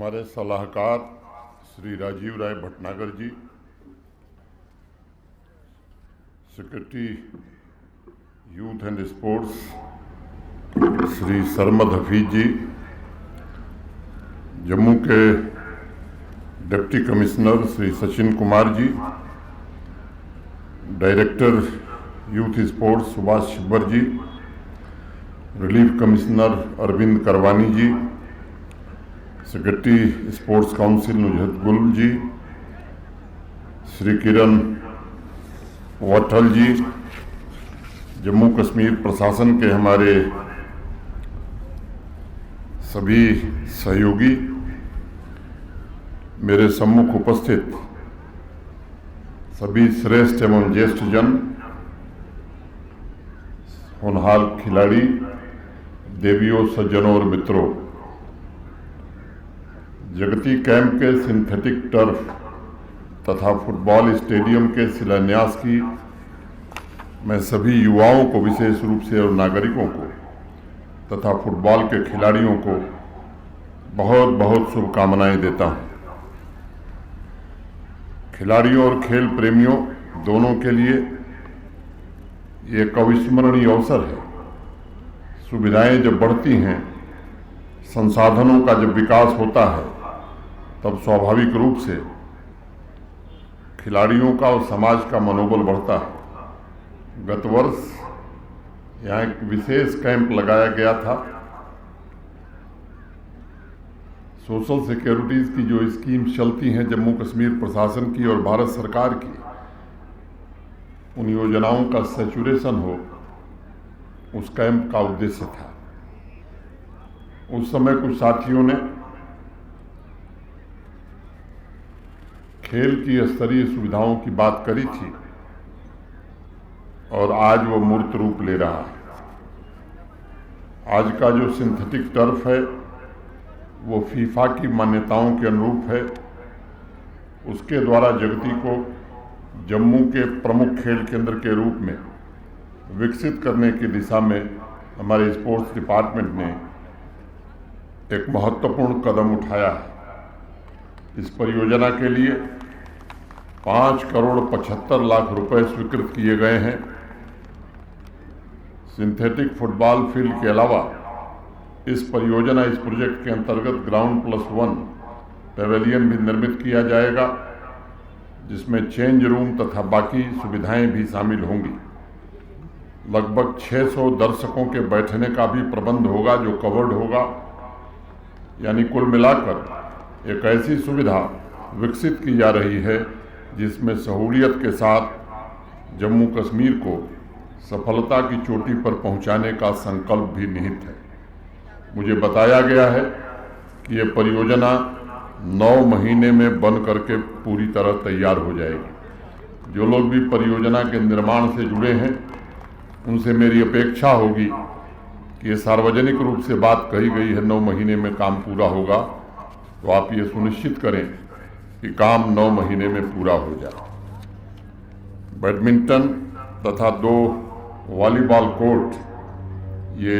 हमारे सलाहकार Shri Rajiv Rai Bhatnagar ji, secretary youth and sports Shri Sarmad Hafeez ji, Jammu के deputy commissioner Shri Sachin Kumar ji, director youth sports Subhash Chhibber ji, relief commissioner Arvind Karwani ji, secretary sports council Nuzhat Gul ji, Shri Kiran वाठल जी, जम्मू कश्मीर प्रशासन के हमारे सभी सहयोगी, मेरे सम्मुख उपस्थित सभी श्रेष्ठ एवं ज्येष्ठ जन, होनहार खिलाड़ी, देवियों, सज्जनों और मित्रों, जगती कैंप के सिंथेटिक टर्फ तथा फुटबॉल स्टेडियम के शिलान्यास की मैं सभी युवाओं को विशेष रूप से और नागरिकों को तथा फुटबॉल के खिलाड़ियों को बहुत बहुत शुभकामनाएं देता हूं। खिलाड़ियों और खेल प्रेमियों दोनों के लिए ये एक अविस्मरणीय अवसर है। सुविधाएं जब बढ़ती हैं, संसाधनों का जब विकास होता है, तब स्वाभाविक रूप से खिलाड़ियों का और समाज का मनोबल बढ़ता है। गत वर्ष यहाँ एक विशेष कैंप लगाया गया था। सोशल सिक्योरिटीज की जो स्कीम्स चलती हैं जम्मू कश्मीर प्रशासन की और भारत सरकार की, उन योजनाओं का सैचुरेशन हो, उस कैंप का उद्देश्य था। उस समय कुछ साथियों ने खेल की स्तरीय सुविधाओं की बात करी थी और आज वो मूर्त रूप ले रहा है। आज का जो सिंथेटिक टर्फ है वो फीफा की मान्यताओं के अनुरूप है। उसके द्वारा जगती को जम्मू के प्रमुख खेल केंद्र के रूप में विकसित करने की दिशा में हमारे स्पोर्ट्स डिपार्टमेंट ने एक महत्वपूर्ण कदम उठाया है। इस परियोजना के लिए 5,75,00,000 रुपए स्वीकृत किए गए हैं। सिंथेटिक फुटबॉल फील्ड के अलावा इस प्रोजेक्ट के अंतर्गत ग्राउंड+1 पेवेलियन भी निर्मित किया जाएगा, जिसमें चेंज रूम तथा बाकी सुविधाएं भी शामिल होंगी। लगभग 600 दर्शकों के बैठने का भी प्रबंध होगा जो कवर्ड होगा। यानी कुल मिलाकर एक ऐसी सुविधा विकसित की जा रही है जिसमें सहूलियत के साथ जम्मू कश्मीर को सफलता की चोटी पर पहुंचाने का संकल्प भी निहित है। मुझे बताया गया है कि ये परियोजना 9 महीने में बन करके पूरी तरह तैयार हो जाएगी। जो लोग भी परियोजना के निर्माण से जुड़े हैं, उनसे मेरी अपेक्षा होगी कि ये सार्वजनिक रूप से बात कही गई है 9 महीने में काम पूरा होगा, तो आप ये सुनिश्चित करें कि काम 9 महीने में पूरा हो जाए। बैडमिंटन तथा 2 वॉलीबॉल कोर्ट ये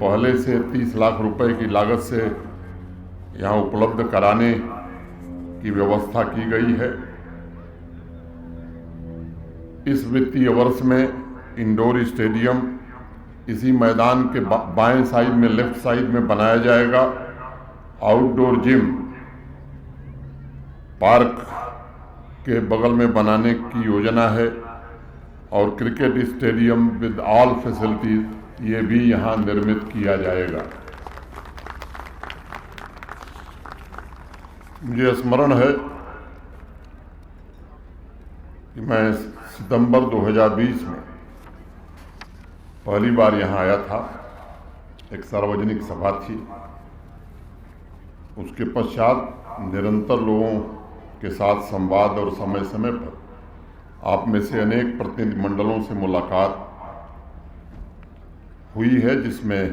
पहले से 30 लाख रुपए की लागत से यहाँ उपलब्ध कराने की व्यवस्था की गई है। इस वित्तीय वर्ष में इंडोर स्टेडियम इसी मैदान के बाएं साइड में, लेफ्ट साइड में बनाया जाएगा। आउटडोर जिम पार्क के बगल में बनाने की योजना है और cricket stadium with all facilities ये भी यहाँ निर्मित किया जाएगा। मुझे स्मरण है कि मैं सितंबर 2020 में पहली बार यहाँ आया था। एक सार्वजनिक सभा थी। उसके पश्चात निरंतर लोगों के साथ संवाद और समय समय पर आप में से अनेक प्रतिनिधिमंडलों से मुलाकात हुई है, जिसमें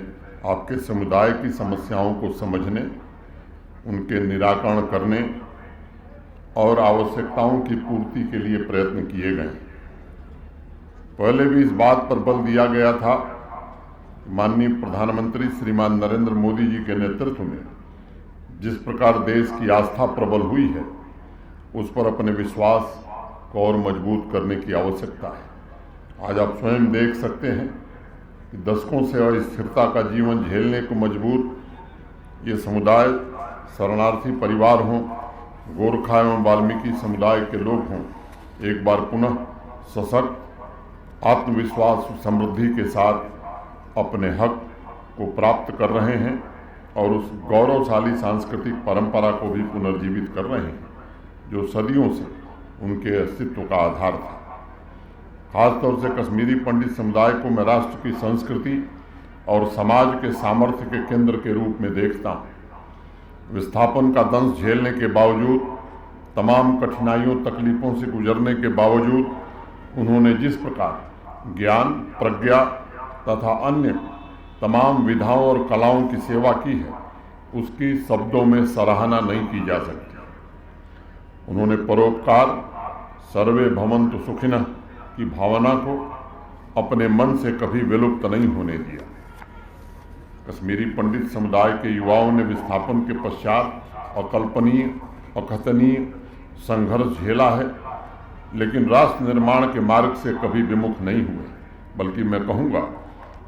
आपके समुदाय की समस्याओं को समझने, उनके निराकरण करने और आवश्यकताओं की पूर्ति के लिए प्रयत्न किए गए। पहले भी इस बात पर बल दिया गया था, माननीय प्रधानमंत्री श्रीमान नरेंद्र मोदी जी के नेतृत्व में जिस प्रकार देश की आस्था प्रबल हुई है, उस पर अपने विश्वास को और मजबूत करने की आवश्यकता है। आज आप स्वयं देख सकते हैं कि दशकों से अस्थिरता का जीवन झेलने को मजबूर ये समुदाय, शरणार्थी परिवार हों, गोरखा एवं वाल्मीकि समुदाय के लोग हों, एक बार पुनः सशक्त, आत्मविश्वास, समृद्धि के साथ अपने हक को प्राप्त कर रहे हैं और उस गौरवशाली सांस्कृतिक परंपरा को भी पुनर्जीवित कर रहे हैं जो सदियों से उनके अस्तित्व का आधार था। खासतौर से कश्मीरी पंडित समुदाय को मैं राष्ट्र की संस्कृति और समाज के सामर्थ्य के केंद्र के रूप में देखता हूँ। विस्थापन का दंश झेलने के बावजूद, तमाम कठिनाइयों तकलीफों से गुजरने के बावजूद उन्होंने जिस प्रकार ज्ञान, प्रज्ञा तथा अन्य तमाम विधाओं और कलाओं की सेवा की है, उसकी शब्दों में सराहना नहीं की जा सकती। उन्होंने परोपकार, सर्वे भवन्तु सुखिनः की भावना को अपने मन से कभी विलुप्त नहीं होने दिया। कश्मीरी पंडित समुदाय के युवाओं ने विस्थापन के पश्चात अकल्पनीय, अकथनीय संघर्ष झेला है, लेकिन राष्ट्र निर्माण के मार्ग से कभी विमुख नहीं हुए, बल्कि मैं कहूँगा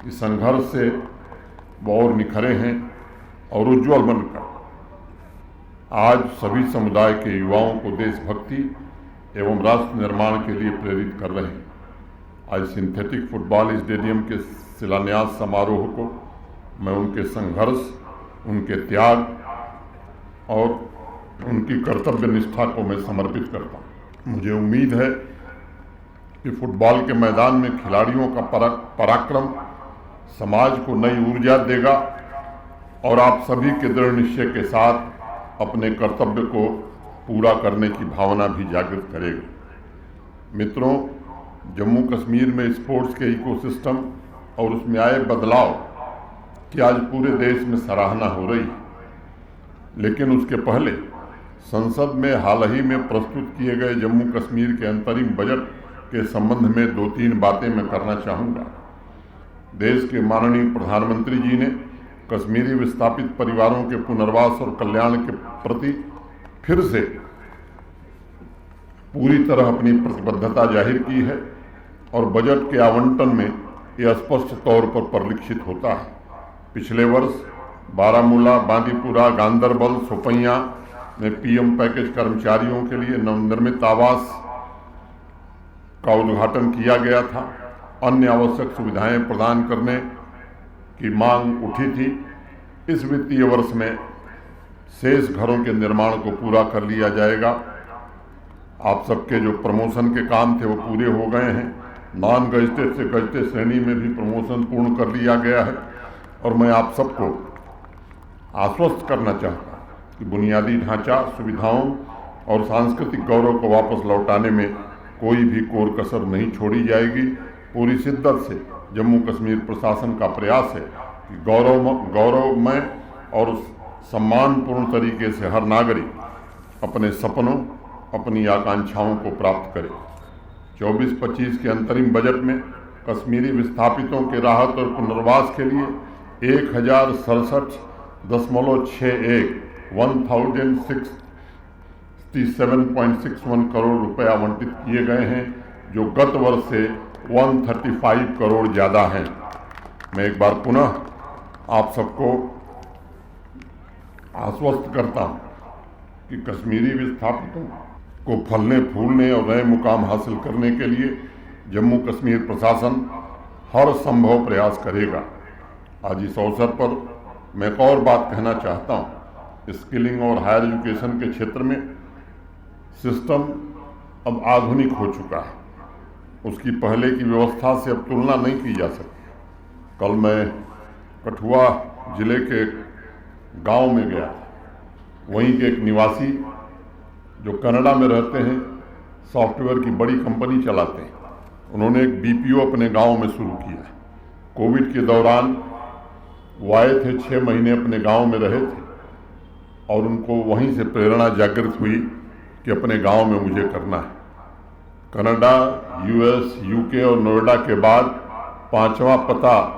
कि संघर्ष से वो और निखरे हैं और उज्ज्वल बनकर आज सभी समुदाय के युवाओं को देशभक्ति एवं राष्ट्र निर्माण के लिए प्रेरित कर रहे हैं। आज सिंथेटिक फुटबॉल स्टेडियम के शिलान्यास समारोह को मैं उनके संघर्ष, उनके त्याग और उनकी कर्तव्य निष्ठा को मैं समर्पित करता हूँ। मुझे उम्मीद है कि फुटबॉल के मैदान में खिलाड़ियों का पराक्रम समाज को नई ऊर्जा देगा और आप सभी के दृढ़ निश्चय के साथ अपने कर्तव्य को पूरा करने की भावना भी जागृत करेगा। मित्रों, जम्मू कश्मीर में स्पोर्ट्स के इकोसिस्टम और उसमें आए बदलाव की आज पूरे देश में सराहना हो रही है, लेकिन उसके पहले संसद में हाल ही में प्रस्तुत किए गए जम्मू कश्मीर के अंतरिम बजट के संबंध में 2-3 बातें मैं करना चाहूँगा। देश के माननीय प्रधानमंत्री जी ने कश्मीरी विस्थापित परिवारों के पुनर्वास और कल्याण के प्रति फिर से पूरी तरह अपनी प्रतिबद्धता जाहिर की है और बजट के आवंटन में यह स्पष्ट तौर पर परिलक्षित होता है। पिछले वर्ष बारामूला, बांदीपुरा, गांदरबल, शोपियां में पीएम पैकेज कर्मचारियों के लिए नवनिर्मित आवास का उद्घाटन किया गया था। अन्य आवश्यक सुविधाएं प्रदान करने की मांग उठी थी। इस वित्तीय वर्ष में शेष घरों के निर्माण को पूरा कर लिया जाएगा। आप सबके जो प्रमोशन के काम थे वो पूरे हो गए हैं। नॉन गजटेड से गजटेड श्रेणी में भी प्रमोशन पूर्ण कर लिया गया है और मैं आप सबको आश्वस्त करना चाहता हूँ कि बुनियादी ढांचा, सुविधाओं और सांस्कृतिक गौरव को वापस लौटाने में कोई भी कोर कसर नहीं छोड़ी जाएगी। पूरी शिद्दत से जम्मू कश्मीर प्रशासन का प्रयास है कि गौरवमय और सम्मानपूर्ण तरीके से हर नागरिक अपने सपनों, अपनी आकांक्षाओं को प्राप्त करे। 24-25 के अंतरिम बजट में कश्मीरी विस्थापितों के राहत और पुनर्वास के लिए 1067.61 करोड़ रुपए आवंटित किए गए हैं, जो गत वर्ष से 135 करोड़ ज़्यादा हैं। मैं एक बार पुनः आप सबको आश्वस्त करता हूँ कि कश्मीरी विस्थापितों को फलने फूलने और नए मुकाम हासिल करने के लिए जम्मू कश्मीर प्रशासन हर संभव प्रयास करेगा। आज इस अवसर पर मैं एक और बात कहना चाहता हूँ। स्किलिंग और हायर एजुकेशन के क्षेत्र में सिस्टम अब आधुनिक हो चुका है, उसकी पहले की व्यवस्था से अब तुलना नहीं की जा सकती। कल मैं कठुआ जिले के गांव में गया, वहीं के एक निवासी जो कनाडा में रहते हैं, सॉफ्टवेयर की बड़ी कंपनी चलाते हैं, उन्होंने एक बीपीओ अपने गांव में शुरू किया। कोविड के दौरान वो आए थे, 6 महीने अपने गांव में रहे थे और उनको वहीं से प्रेरणा जागृत हुई कि अपने गांव में मुझे करना है। कनाडा, यूएस, यूके और नोएडा के बाद 5वां पता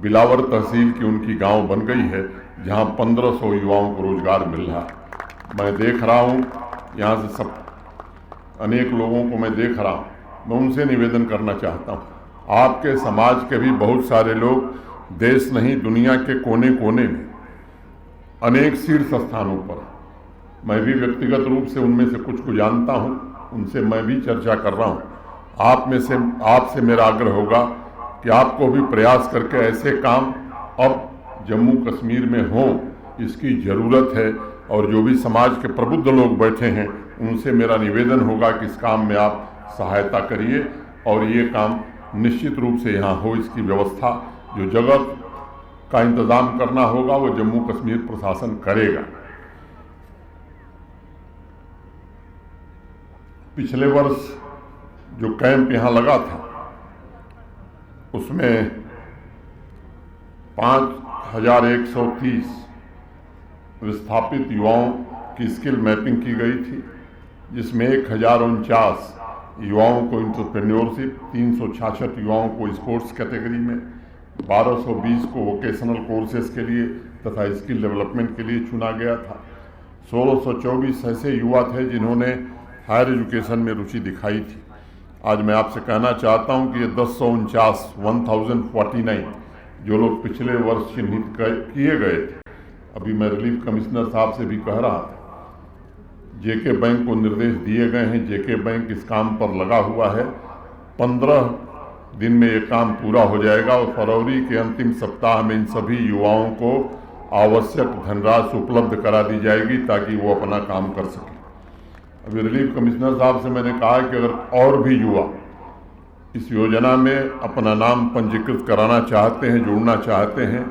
बिलावर तहसील की उनकी गांव बन गई है, जहां 1500 युवाओं को रोजगार मिल रहा है। मैं देख रहा हूं, यहाँ से सब अनेक लोगों को मैं देख रहा हूँ, मैं उनसे निवेदन करना चाहता हूँ, आपके समाज के भी बहुत सारे लोग देश नहीं दुनिया के कोने कोने में अनेक शीर्ष स्थानों पर, मैं भी व्यक्तिगत रूप से उनमें से कुछ को जानता हूं, उनसे मैं भी चर्चा कर रहा हूं। आपसे मेरा आग्रह होगा कि आपको भी प्रयास करके ऐसे काम अब जम्मू कश्मीर में हों, इसकी ज़रूरत है। और जो भी समाज के प्रबुद्ध लोग बैठे हैं उनसे मेरा निवेदन होगा कि इस काम में आप सहायता करिए और ये काम निश्चित रूप से यहाँ हो, इसकी व्यवस्था जो जगह का इंतज़ाम करना होगा वो जम्मू कश्मीर प्रशासन करेगा। पिछले वर्ष जो कैंप यहाँ लगा था उसमें 5130 विस्थापित युवाओं की स्किल मैपिंग की गई थी, जिसमें 1049 युवाओं को एंटरप्रेन्योरशिप, 366 युवाओं को स्पोर्ट्स कैटेगरी में, 1220 को वोकेशनल कोर्सेज के लिए तथा स्किल डेवलपमेंट के लिए चुना गया था। 1624 ऐसे युवा थे जिन्होंने हायर एजुकेशन में रुचि दिखाई थी। आज मैं आपसे कहना चाहता हूं कि ये 1049 जो लोग पिछले वर्ष चिन्हित किए गए थे, अभी मैं रिलीफ कमिश्नर साहब से भी कह रहा था, जेके बैंक को निर्देश दिए गए हैं, जेके बैंक इस काम पर लगा हुआ है। 15 दिन में ये काम पूरा हो जाएगा और फरवरी के अंतिम सप्ताह में इन सभी युवाओं को आवश्यक धनराशि उपलब्ध करा दी जाएगी ताकि वो अपना काम कर सकें। अभी रिलीफ कमिश्नर साहब से मैंने कहा कि अगर और भी युवा इस योजना में अपना नाम पंजीकृत कराना चाहते हैं, जुड़ना चाहते हैं,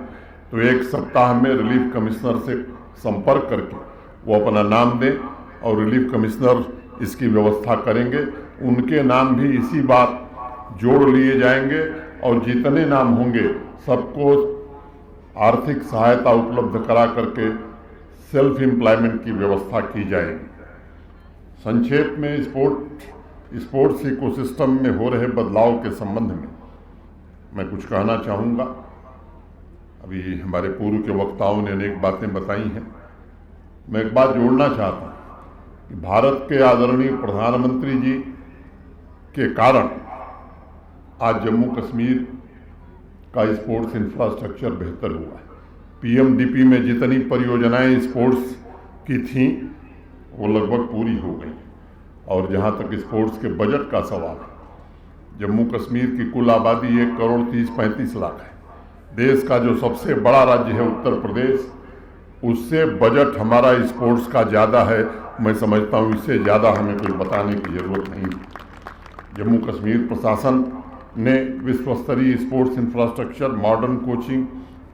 तो एक सप्ताह में रिलीफ कमिश्नर से संपर्क करके वो अपना नाम दें और रिलीफ कमिश्नर इसकी व्यवस्था करेंगे। उनके नाम भी इसी बार जोड़ लिए जाएंगे और जितने नाम होंगे सबको आर्थिक सहायता उपलब्ध करा करके सेल्फ एम्प्लॉयमेंट की व्यवस्था की जाएगी। संक्षेप में स्पोर्ट्स इकोसिस्टम में हो रहे बदलाव के संबंध में मैं कुछ कहना चाहूँगा। अभी हमारे पूर्व के वक्ताओं ने अनेक बातें बताई हैं, मैं एक बात जोड़ना चाहता हूँ कि भारत के आदरणीय प्रधानमंत्री जी के कारण आज जम्मू कश्मीर का स्पोर्ट्स इंफ्रास्ट्रक्चर बेहतर हुआ है। पीएमडीपी में जितनी परियोजनाएं स्पोर्ट्स की थीं वो लगभग पूरी हो गई। और जहां तक स्पोर्ट्स के बजट का सवाल है, जम्मू कश्मीर की कुल आबादी 1,30,35 लाख है। देश का जो सबसे बड़ा राज्य है उत्तर प्रदेश, उससे बजट हमारा स्पोर्ट्स का ज़्यादा है। मैं समझता हूँ इससे ज़्यादा हमें कोई बताने की ज़रूरत नहीं। जम्मू कश्मीर प्रशासन ने विश्व स्तरीय sports infrastructure, modern coaching,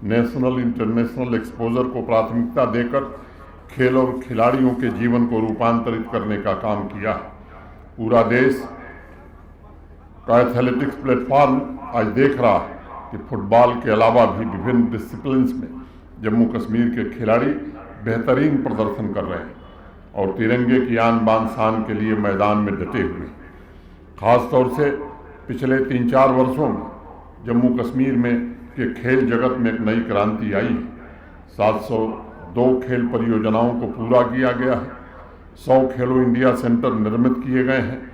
national international exposure को प्राथमिकता देकर खेल और खिलाड़ियों के जीवन को रूपांतरित करने का काम किया। पूरा देश का एथलेटिक्स प्लेटफॉर्म आज देख रहा है कि फुटबॉल के अलावा भी विभिन्न डिसिप्लिन्स में जम्मू कश्मीर के खिलाड़ी बेहतरीन प्रदर्शन कर रहे हैं और तिरंगे की आन बान शान के लिए मैदान में डटे हुए हैं। खास तौर से पिछले 3-4 वर्षों में जम्मू कश्मीर में के खेल जगत में एक नई क्रांति आई है। 702 खेल परियोजनाओं को पूरा किया गया है। 100 खेलो इंडिया सेंटर निर्मित किए गए हैं।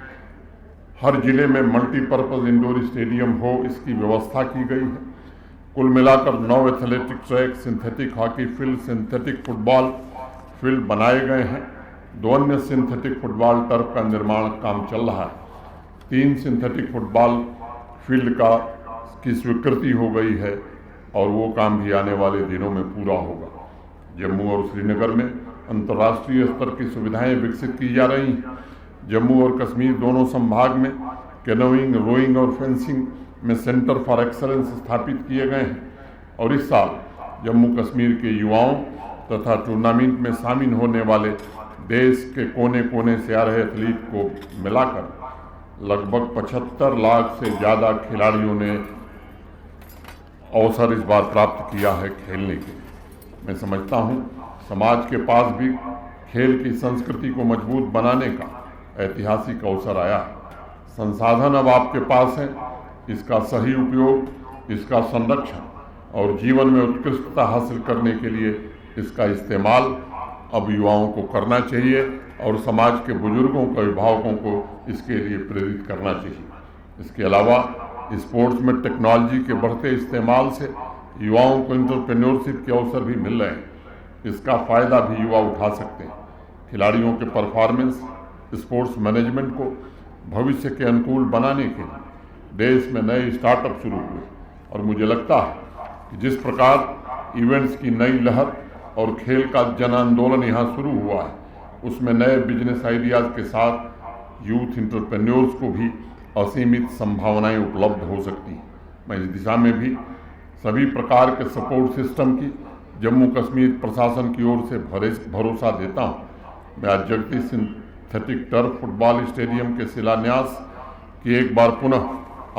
हर जिले में मल्टीपर्पज़ इंडोर स्टेडियम हो, इसकी व्यवस्था की गई है। कुल मिलाकर 9 athletic track, synthetic hockey field, synthetic football field बनाए गए हैं। 2 अन्य सिंथेटिक फुटबॉल टर्फ का निर्माण काम चल रहा है। 3 सिंथेटिक फुटबॉल फील्ड की स्वीकृति हो गई है और वो काम भी आने वाले दिनों में पूरा होगा। जम्मू और श्रीनगर में अंतर्राष्ट्रीय स्तर की सुविधाएं विकसित की जा रही हैं। जम्मू और कश्मीर दोनों संभाग में कैनोइंग, रोइंग और फेंसिंग में सेंटर फॉर एक्सलेंस स्थापित किए गए हैं और इस साल जम्मू कश्मीर के युवाओं तथा टूर्नामेंट में शामिल होने वाले देश के कोने कोने से आ रहे एथलीट को मिलाकर लगभग 75 लाख से ज़्यादा खिलाड़ियों ने अवसर इस बार प्राप्त किया है खेलने के। मैं समझता हूँ समाज के पास भी खेल की संस्कृति को मजबूत बनाने का ऐतिहासिक अवसर आया है। संसाधन अब आपके पास हैं, इसका सही उपयोग, इसका संरक्षण और जीवन में उत्कृष्टता हासिल करने के लिए इसका इस्तेमाल अब युवाओं को करना चाहिए और समाज के बुजुर्गों को, अभिभावकों को इसके लिए प्रेरित करना चाहिए। इसके अलावा स्पोर्ट्स में टेक्नोलॉजी के बढ़ते इस्तेमाल से युवाओं को एंटरप्रेन्योरशिप के अवसर भी मिल रहे हैं। इसका फ़ायदा भी युवा उठा सकते हैं। खिलाड़ियों के परफॉर्मेंस, स्पोर्ट्स मैनेजमेंट को भविष्य के अनुकूल बनाने के लिए देश में नए स्टार्टअप शुरू हुए और मुझे लगता है कि जिस प्रकार इवेंट्स की नई लहर और खेल का जन आंदोलन यहाँ शुरू हुआ है, उसमें नए बिजनेस आइडियाज़ के साथ यूथ एंटरप्रेन्योर्स को भी असीमित संभावनाएं उपलब्ध हो सकती हैं। मैं इस दिशा में भी सभी प्रकार के सपोर्ट सिस्टम की जम्मू कश्मीर प्रशासन की ओर से भरोसा देता हूँ। मैं आज Jagdish synthetic turf football stadium के शिलान्यास की एक बार पुनः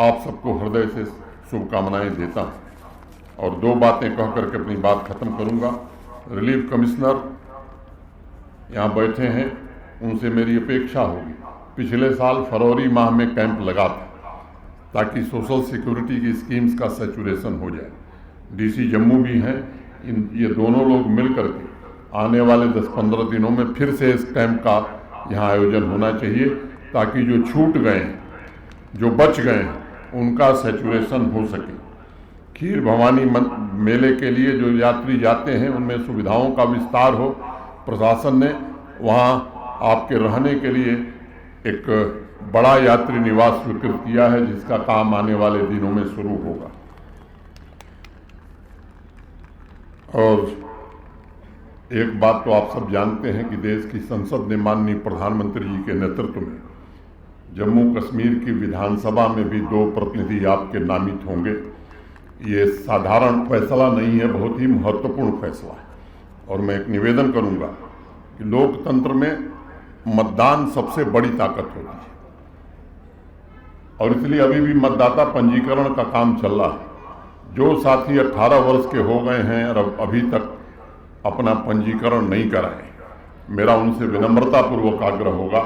आप सबको हृदय से शुभकामनाएं देता हूँ और दो बातें कह करके अपनी बात खत्म करूँगा। रिलीफ कमिश्नर यहाँ बैठे हैं, उनसे मेरी अपेक्षा होगी, पिछले साल फरवरी माह में कैंप लगा था ताकि सोशल सिक्योरिटी की स्कीम्स का सैचुरेशन हो जाए। डीसी जम्मू भी हैं, ये दोनों लोग मिल करके आने वाले 10-15 दिनों में फिर से इस कैंप का यहाँ आयोजन होना चाहिए ताकि जो छूट गए हैं, जो बच गए हैं, उनका सैचुरेशन हो सके। खीर भवानी मेले के लिए जो यात्री जाते हैं उनमें सुविधाओं का विस्तार हो। प्रशासन ने वहाँ आपके रहने के लिए एक बड़ा यात्री निवास स्वीकृत किया है जिसका काम आने वाले दिनों में शुरू होगा। और एक बात तो आप सब जानते हैं कि देश की संसद ने माननीय प्रधानमंत्री जी के नेतृत्व में जम्मू कश्मीर की विधानसभा में भी 2 प्रतिनिधि आपके नामित होंगे। ये साधारण फैसला नहीं है, बहुत ही महत्वपूर्ण फैसला है। और मैं एक निवेदन करूंगा कि लोकतंत्र में मतदान सबसे बड़ी ताकत होती है और इसलिए अभी भी मतदाता पंजीकरण का काम चल रहा है। जो साथी 18 वर्ष के हो गए हैं और अभी तक अपना पंजीकरण नहीं कराए, मेरा उनसे विनम्रतापूर्वक आग्रह होगा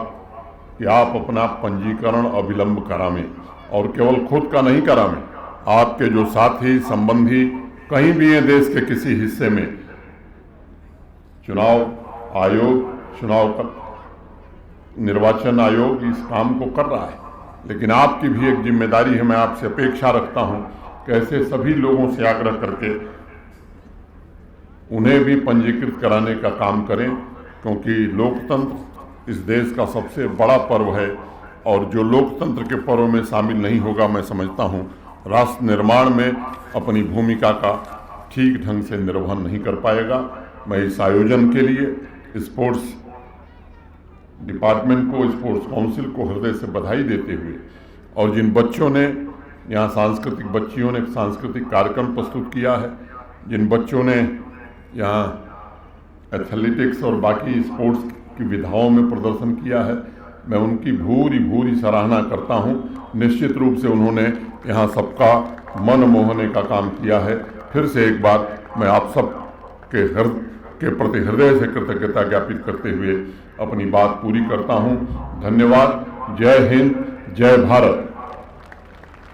कि आप अपना पंजीकरण अविलंब करावें और केवल खुद का नहीं करावें, आपके जो साथी संबंधी कहीं भी हैं देश के किसी हिस्से में, चुनाव आयोग, निर्वाचन आयोग इस काम को कर रहा है, लेकिन आपकी भी एक जिम्मेदारी है। मैं आपसे अपेक्षा रखता हूं कि ऐसे सभी लोगों से आग्रह करके उन्हें भी पंजीकृत कराने का काम करें, क्योंकि लोकतंत्र इस देश का सबसे बड़ा पर्व है और जो लोकतंत्र के पर्व में शामिल नहीं होगा, मैं समझता हूं राष्ट्र निर्माण में अपनी भूमिका का ठीक ढंग से निर्वहन नहीं कर पाएगा। मैं इस आयोजन के लिए स्पोर्ट्स डिपार्टमेंट को, स्पोर्ट्स काउंसिल को हृदय से बधाई देते हुए और जिन बच्चों ने यहाँ बच्चियों ने सांस्कृतिक कार्यक्रम प्रस्तुत किया है, जिन बच्चों ने यहाँ एथलेटिक्स और बाकी स्पोर्ट्स की विधाओं में प्रदर्शन किया है, मैं उनकी भूरी सराहना करता हूँ। निश्चित रूप से उन्होंने यहाँ सबका मन मोहने का काम किया है। फिर से एक बार मैं आप सब के प्रति हृदय से कृतज्ञता ज्ञापित करते हुए अपनी बात पूरी करता हूँ। धन्यवाद। जय हिंद, जय भारत।